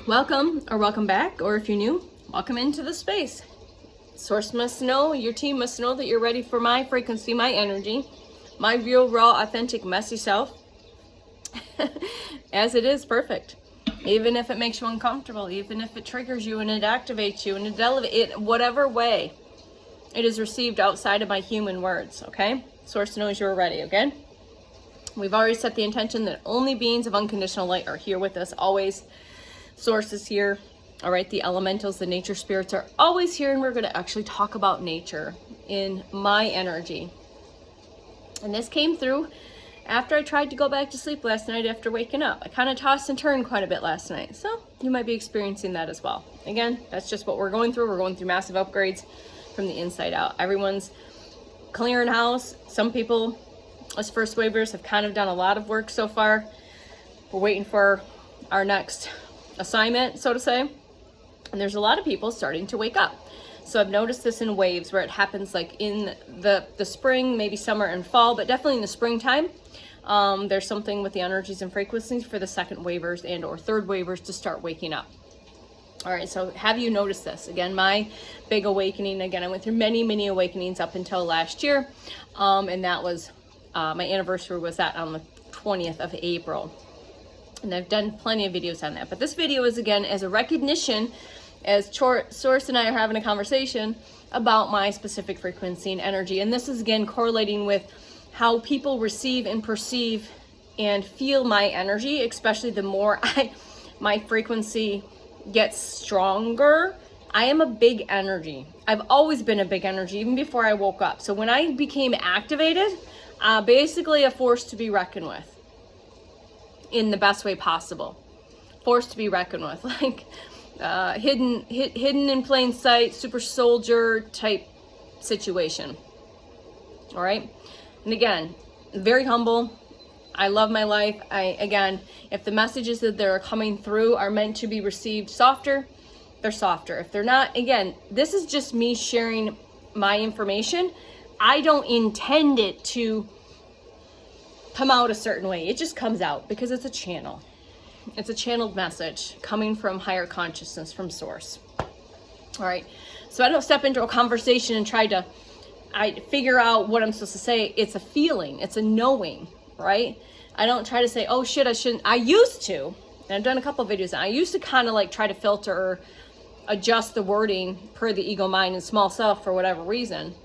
Welcome or welcome back, or if you're new, welcome into the space. Source must know, your team must know that you're ready for my frequency, my energy, my real, raw, authentic, messy self. As it is, perfect. Even if it makes you uncomfortable, even if it triggers you and it activates you and it elevates it, whatever way it is received outside of my human words, okay? Source knows you're ready, okay? We've already set the intention that only beings of unconditional light are here with us, always. Source is here, all right? The elementals, the nature spirits are always here, and we're going to actually talk about nature in my energy. And this came through after I tried to go back to sleep last night after waking up. I kind of tossed and turned quite a bit last night, so you might be experiencing that as well. Again, that's just what we're going through. We're going through massive upgrades from the inside out. Everyone's clearing house. Some people, us first wavers, have kind of done a lot of work so far. We're waiting for our next assignment, so to say. And there's a lot of people starting to wake up. So I've noticed this in waves where it happens like in the spring, maybe summer and fall, but definitely in the springtime. There's something with the energies and frequencies for the second wavers and or third wavers to start waking up. All right, so have you noticed this? Again, my big awakening, again, I went through many awakenings up until last year. And that was, my anniversary was that on the 20th of April. And I've done plenty of videos on that. But this video is, again, as a recognition, as Source and I are having a conversation about my specific frequency and energy. And this is, again, correlating with how people receive and perceive and feel my energy, especially the more my frequency gets stronger. I am a big energy. I've always been a big energy, even before I woke up. So when I became activated, basically a force to be reckoned with. In the best way possible. Force to be reckoned with, like hidden in plain sight, super soldier type situation. All right. And again, very humble. I love my life. Again, if the messages that are coming through are meant to be received softer, they're softer. If they're not, again, this is just me sharing my information. I don't intend it to come out a certain way. It just comes out because it's a channel. It's a channeled message coming from higher consciousness, from source. All right. So I don't step into a conversation and try to figure out what I'm supposed to say. It's a feeling. It's a knowing, right? I don't try to say, oh shit, I shouldn't. I used to, and I've done a couple of videos. I used to kind of like try to filter or adjust the wording per the ego mind and small self for whatever reason.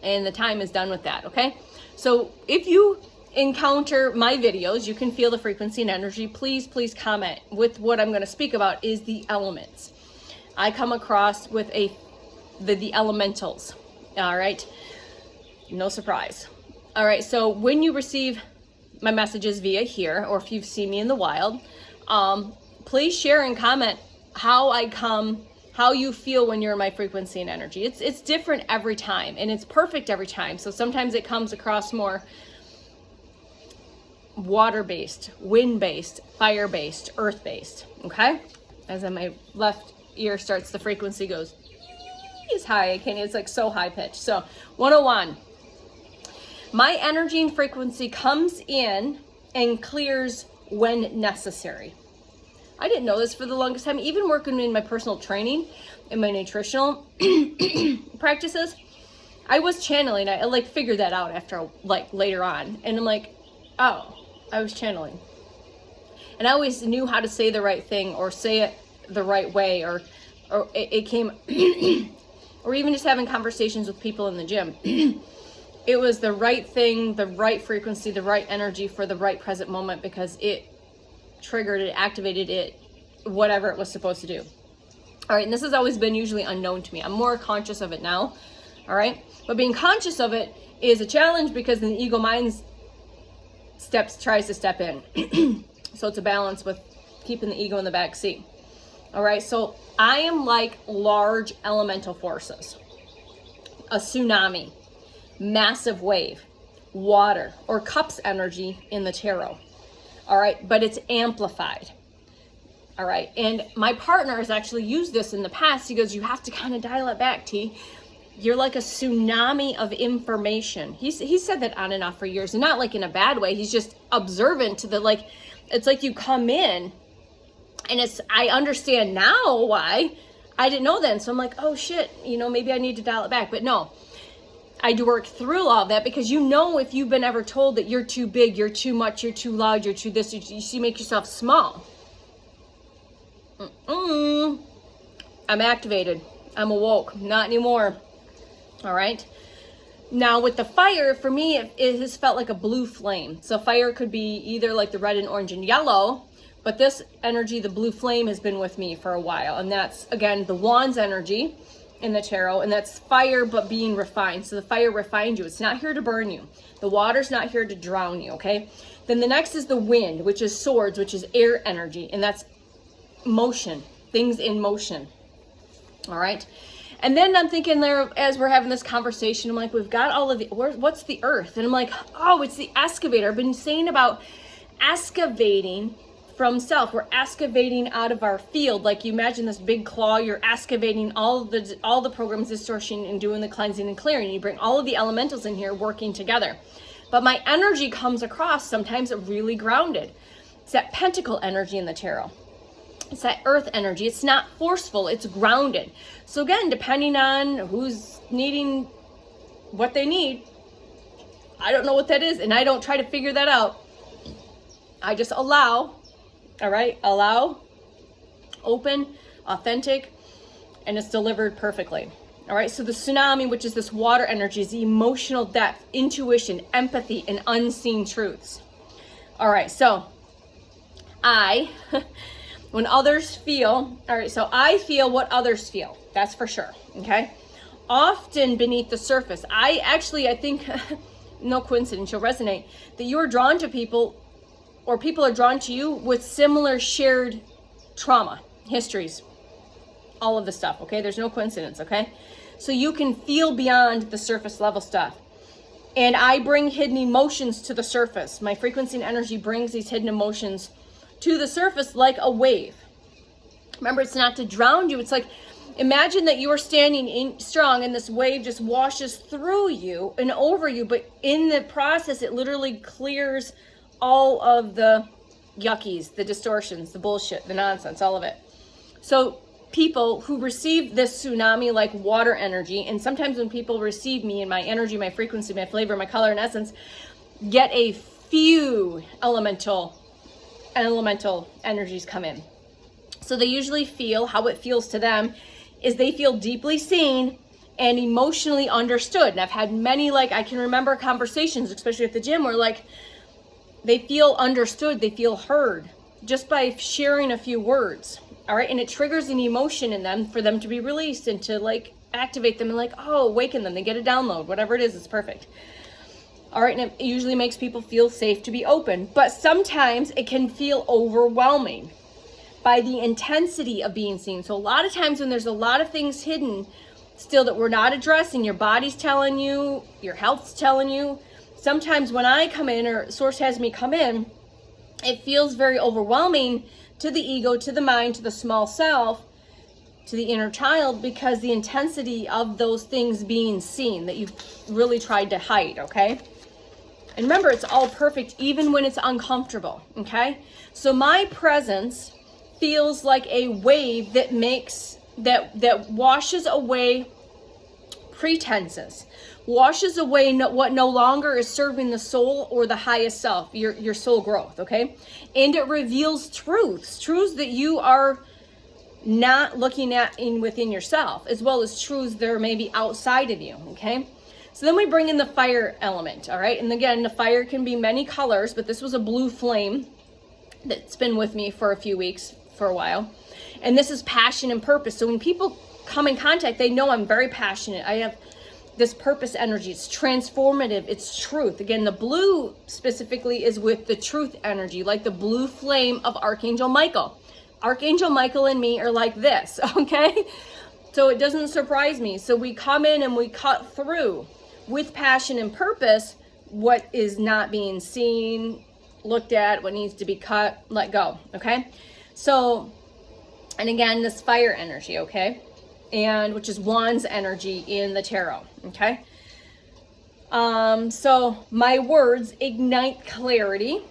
And the time is done with that. Okay. So if you encounter my videos, you can feel the frequency and energy, please comment. With what I'm going to speak about is the elements. I come across with the elementals. All right, no surprise. All right, so when you receive my messages via here, or if you've seen me in the wild, please share and comment how you feel when you're in my frequency and energy. It's different every time, and it's perfect every time. So sometimes it comes across more water-based, wind-based, fire-based, earth-based, okay? As in my left ear starts, the frequency goes, it's high, it's like so high-pitched. So 101, my energy and frequency comes in and clears when necessary. I didn't know this for the longest time. Even working in my personal training and my nutritional practices, I was channeling. I like figured that out after like later on. And I'm like, oh, I was channeling. And I always knew how to say the right thing or say it the right way, or it came, or even just having conversations with people in the gym. It was the right thing, the right frequency, the right energy for the right present moment, because it triggered it, activated it, whatever it was supposed to do. All right, and this has always been usually unknown to me. I'm more conscious of it now, all right? But being conscious of it is a challenge, because then the ego mind tries to step in. So it's a balance with keeping the ego in the back seat. All right, so I am like large elemental forces, a tsunami, massive wave, water, or cups energy in the tarot. All right, but it's amplified. All right, and my partner has actually used this in the past. He goes, you have to kind of dial it back, T. You're like a tsunami of information. He said that on and off for years, and not like in a bad way. He's just observant to the, like, it's like you come in And I understand now why. I didn't know then. So I'm like, oh shit, maybe I need to dial it back. But no, I do work through all that, because if you've been ever told that you're too big, you're too much, you're too loud, you're too this, you make yourself small. I'm activated. I'm awoke. Not anymore. All right. Now with the fire, for me, it has felt like a blue flame. So fire could be either like the red and orange and yellow, but this energy, the blue flame, has been with me for a while. And that's, again, the wand's energy in the tarot. And that's fire, but being refined. So the fire refined you. It's not here to burn you. The water's not here to drown you, okay? Then the next is the wind, which is swords, which is air energy. And that's motion, things in motion. All right. And then I'm thinking there, as we're having this conversation, I'm like, we've got all of the, what's the earth? And I'm like, oh, it's the excavator. I've been saying about excavating from self. We're excavating out of our field. Like, you imagine this big claw, you're excavating all the programs, distortion, and doing the cleansing and clearing. You bring all of the elementals in here working together. But my energy comes across sometimes really grounded. It's that pentacle energy in the tarot. It's that earth energy. It's not forceful, it's grounded. So again, depending on who's needing what they need, I don't know what that is, and I don't try to figure that out. I just allow, all right? Allow, open, authentic, and it's delivered perfectly. All right, so the tsunami, which is this water energy, is the emotional depth, intuition, empathy, and unseen truths. All right, so when others feel, all right, so I feel what others feel, that's for sure, okay? Often beneath the surface, I think, no coincidence, you'll resonate, that you're drawn to people, or people are drawn to you with similar shared trauma, histories, all of the stuff, okay? There's no coincidence, okay? So you can feel beyond the surface level stuff. And I bring hidden emotions to the surface. My frequency and energy brings these hidden emotions to the surface like a wave. Remember, it's not to drown you. It's like, imagine that you are standing strong and this wave just washes through you and over you, but in the process, it literally clears all of the yuckies, the distortions, the bullshit, the nonsense, all of it. So people who receive this tsunami like water energy, and sometimes when people receive me and my energy, my frequency, my flavor, my color and essence, get a few elemental energies come in. So they usually feel, how it feels to them is they feel deeply seen and emotionally understood. And I've had many, I can remember conversations, especially at the gym, where they feel understood, they feel heard just by sharing a few words. All right. And it triggers an emotion in them for them to be released and to activate them and awaken them. They get a download, whatever it is, it's perfect. All right. And it usually makes people feel safe to be open, but sometimes it can feel overwhelming by the intensity of being seen. So a lot of times when there's a lot of things hidden still that we're not addressing, your body's telling you, your health's telling you. Sometimes when I come in, or Source has me come in, it feels very overwhelming to the ego, to the mind, to the small self, to the inner child, because the intensity of those things being seen that you've really tried to hide, okay? And remember, it's all perfect even when it's uncomfortable, okay? So my presence feels like a wave that washes away pretenses, washes away what no longer is serving the soul or the highest self, your soul growth, okay? And it reveals truths that you are not looking at within yourself, as well as truths that are maybe outside of you, okay? So then we bring in the fire element, all right? And again, the fire can be many colors, but this was a blue flame that's been with me for a few weeks, for a while. And this is passion and purpose. So when people come in contact, they know I'm very passionate. I have this purpose energy. It's transformative. It's truth. Again, the blue specifically is with the truth energy, like the blue flame of Archangel Michael. Archangel Michael and me are like this, okay? So it doesn't surprise me. So we come in and we cut through with passion and purpose what is not being seen, looked at, what needs to be cut, let go, okay? So, and again, this fire energy, okay? And which is Wands energy in the tarot, okay? So my words ignite clarity,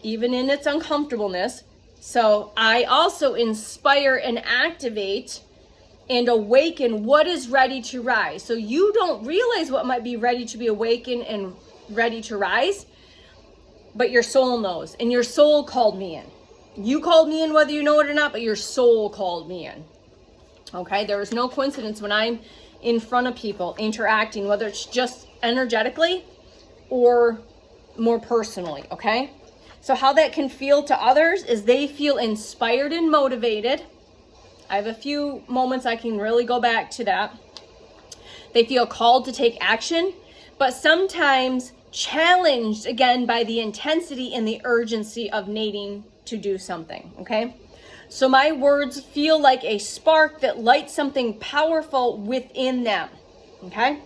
even in its uncomfortableness, So I also inspire and activate and awaken what is ready to rise. So you don't realize what might be ready to be awakened and ready to rise, but your soul knows, and your soul called me in. You called me in whether you know it or not, but your soul called me in. Okay, there is no coincidence when I'm in front of people interacting, whether it's just energetically or more personally, okay? So how that can feel to others is they feel inspired and motivated. I have a few moments I can really go back to that. They feel called to take action, but sometimes challenged again by the intensity and the urgency of needing to do something, okay? So my words feel like a spark that lights something powerful within them, okay?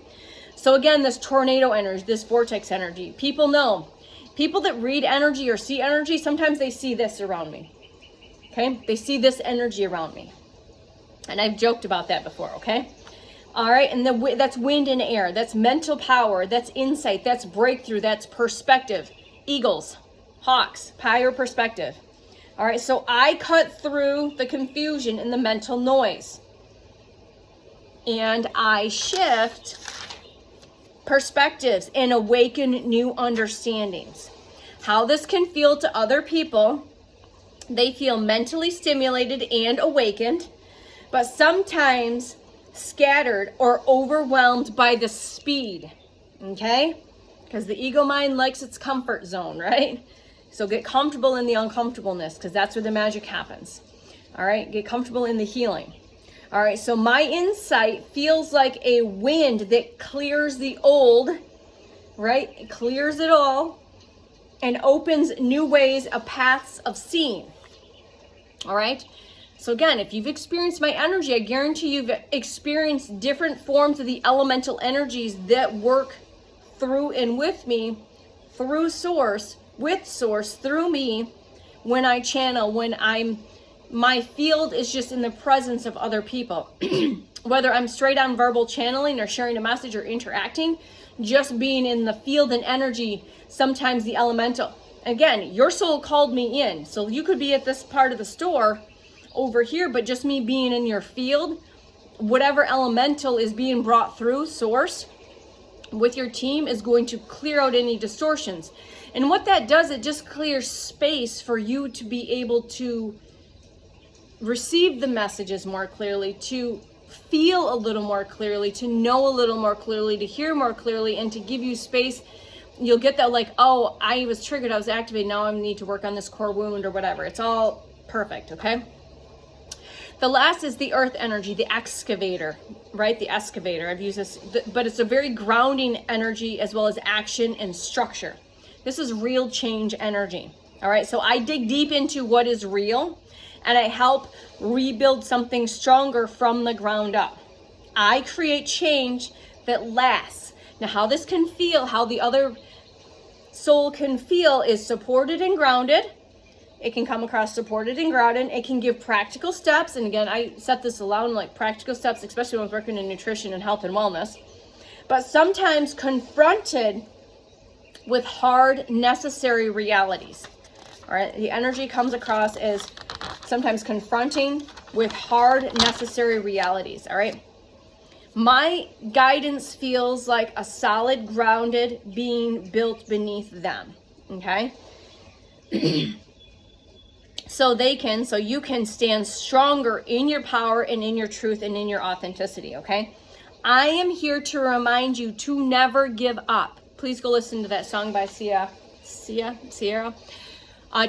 So again, this tornado energy, this vortex energy, people know. People that read energy or see energy, sometimes they see this around me, okay? They see this energy around me. And I've joked about that before, okay? All right, and that's wind and air. That's mental power. That's insight. That's breakthrough. That's perspective. Eagles, hawks, higher perspective. All right, so I cut through the confusion and the mental noise. And I shift perspectives and awaken new understandings. How this can feel to other people, they feel mentally stimulated and awakened, but sometimes scattered or overwhelmed by the speed, okay? Because the ego mind likes its comfort zone, right? So get comfortable in the uncomfortableness, because that's where the magic happens. All right, get comfortable in the healing. All right, so my insight feels like a wind that clears the old, right? It clears it all and opens new ways of paths of seeing. All right. So again, if you've experienced my energy, I guarantee you've experienced different forms of the elemental energies that work through and with me, through source, with source, through me, when I channel, my field is just in the presence of other people. Whether I'm straight on verbal channeling or sharing a message or interacting, just being in the field and energy, sometimes the elemental. Again, your soul called me in. So you could be at this part of the store over here, but just me being in your field, whatever elemental is being brought through source with your team is going to clear out any distortions. And what that does, it just clears space for you to be able to receive the messages more clearly, to feel a little more clearly, to know a little more clearly, to hear more clearly, and to give you space. You'll get that like, oh, I was triggered, I was activated, now I need to work on this core wound or whatever. It's all perfect, okay? The last is the earth energy, the excavator, right? The excavator. I've used this, but it's a very grounding energy as well as action and structure. This is real change energy. All right. So I dig deep into what is real and I help rebuild something stronger from the ground up. I create change that lasts. Now, how this can feel, how the other soul can feel is supported and grounded. It can come across supported and grounded. It can give practical steps. And again, I set this aloud, like practical steps, especially when I was working in nutrition and health and wellness. But sometimes confronted with hard, necessary realities. All right, the energy comes across as sometimes confronting with hard, necessary realities. All right. My guidance feels like a solid, grounded being built beneath them. Okay. So you can stand stronger in your power and in your truth and in your authenticity, okay? I am here to remind you to never give up. Please go listen to that song by Sierra.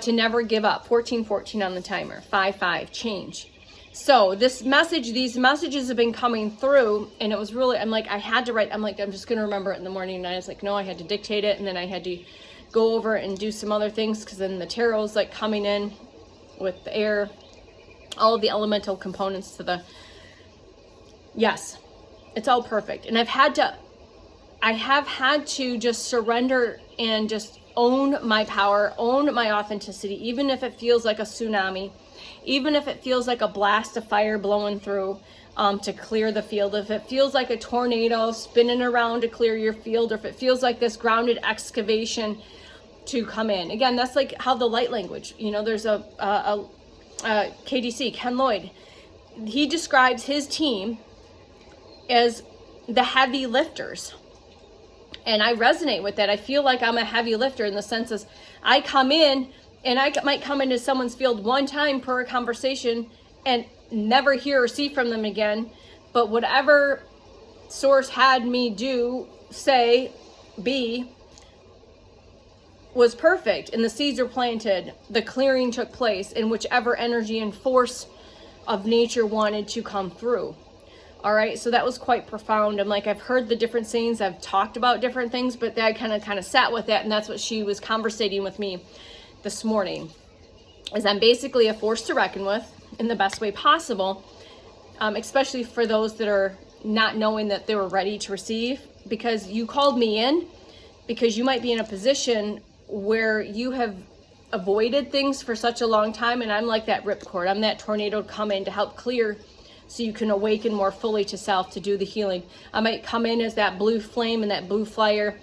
To never give up. 1414 on the timer. 5-5, change. So these messages have been coming through, and it was really, I'm like, I had to write, I'm just going to remember it in the morning, and I was like, no, I had to dictate it, and then I had to go over and do some other things, because then the tarot's like coming in with the air, all of the elemental components to the, yes, it's all perfect. And I have had to just surrender and just own my power, own my authenticity, even if it feels like a tsunami, even if it feels like a blast of fire blowing through to clear the field, if it feels like a tornado spinning around to clear your field, or if it feels like this grounded excavation to come in. Again, that's like how the light language, there's a KDC, Ken Lloyd, he describes his team as the heavy lifters. And I resonate with that. I feel like I'm a heavy lifter in the sense of I come in and I might come into someone's field one time per conversation and never hear or see from them again. But whatever source had me do, say, be, was perfect. And the seeds are planted. The clearing took place in whichever energy and force of nature wanted to come through. All right, so that was quite profound. I'm like, I've heard the different sayings, I've talked about different things, but I kind of sat with that, and that's what she was conversating with me this morning. Is I'm basically a force to reckon with in the best way possible, especially for those that are not knowing that they were ready to receive, because you called me in because you might be in a position where you have avoided things for such a long time, and I'm like that ripcord. I'm that tornado come in to help clear so you can awaken more fully to self, to do the healing. I might come in as that blue flame and that blue fire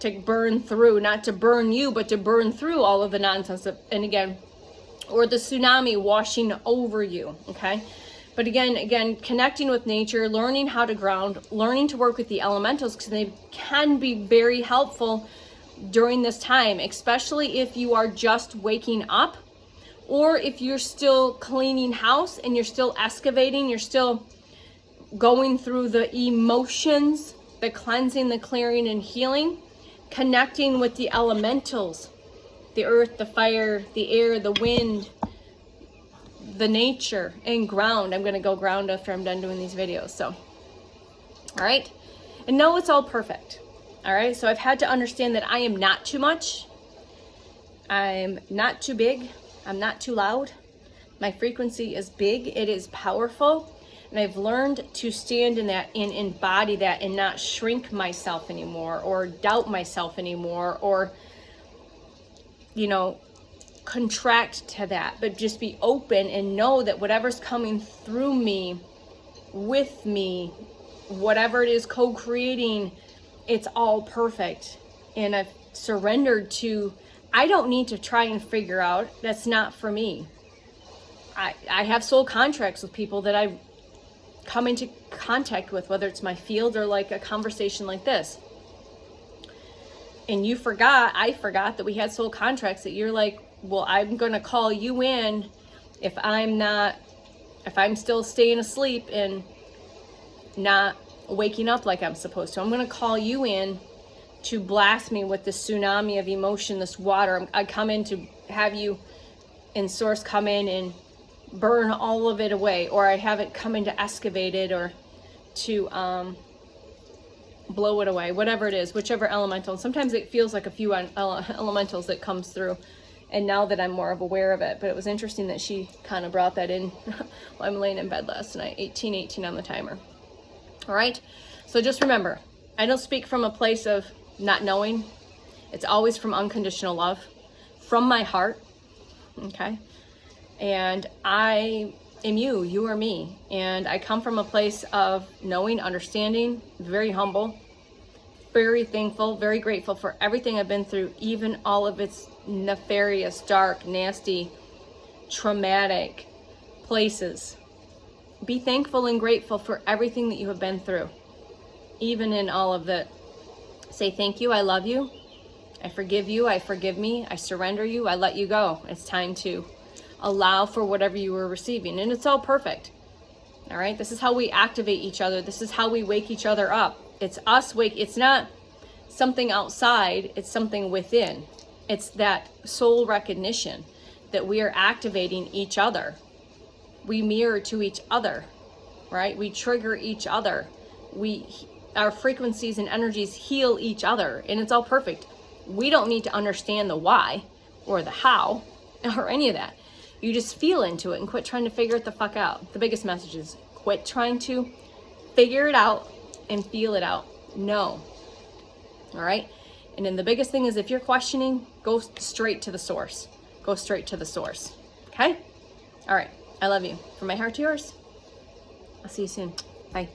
to burn through, not to burn you, but to burn through all of the nonsense, and again, or the tsunami washing over you, okay? But again, connecting with nature, learning how to ground, learning to work with the elementals, because they can be very helpful during this time, especially if you are just waking up, or if you're still cleaning house and you're still excavating, you're still going through the emotions, the cleansing, the clearing and healing, connecting with the elementals, the earth, the fire, the air, the wind, the nature, and ground. I'm going to go ground after I'm done doing these videos. So, all right. And no, it's all perfect. All right. So I've had to understand that I am not too much. I'm not too big. I'm not too loud. My frequency is big. It is powerful. And I've learned to stand in that and embody that and not shrink myself anymore or doubt myself anymore or, contract to that, but just be open and know that whatever's coming through me, with me, whatever it is co-creating, it's all perfect. And I've surrendered to, I don't need to try and figure out, that's not for me. I have soul contracts with people that I come into contact with, whether it's my field or like a conversation like this. And I forgot that we had soul contracts that you're like, well, I'm going to call you in if I'm still staying asleep and not waking up like I'm supposed to. I'm going to call you in to blast me with this tsunami of emotion, this water. I come in to have you in source come in and burn all of it away, or I have it come in to excavate it or to blow it away, whatever it is, whichever elemental. And sometimes it feels like a few elementals that comes through. And now that I'm more aware of it, but it was interesting that she kind of brought that in while I'm laying in bed last night, 18:18 on the timer. All right. So just remember, I don't speak from a place of not knowing. It's always from unconditional love, from my heart. Okay. And I am you are me. And I come from a place of knowing, understanding, very humble, very thankful, very grateful for everything I've been through, even all of its nefarious, dark, nasty, traumatic places. Be thankful and grateful for everything that you have been through, even in all of that. Say thank you, I love you, I forgive you, I forgive me, I surrender you, I let you go. It's time to allow for whatever you were receiving, and it's all perfect. All right, this is how we activate each other. This is how we wake each other up. It's us it's not something outside, it's something within. It's that soul recognition that we are activating each other. We mirror to each other, right? We trigger each other. Our frequencies and energies heal each other, and it's all perfect. We don't need to understand the why or the how or any of that. You just feel into it and quit trying to figure it the fuck out. The biggest message is quit trying to figure it out and feel it out. No. All right? And then the biggest thing is if you're questioning, go straight to the source. Go straight to the source. Okay? All right. I love you. From my heart to yours. I'll see you soon. Bye.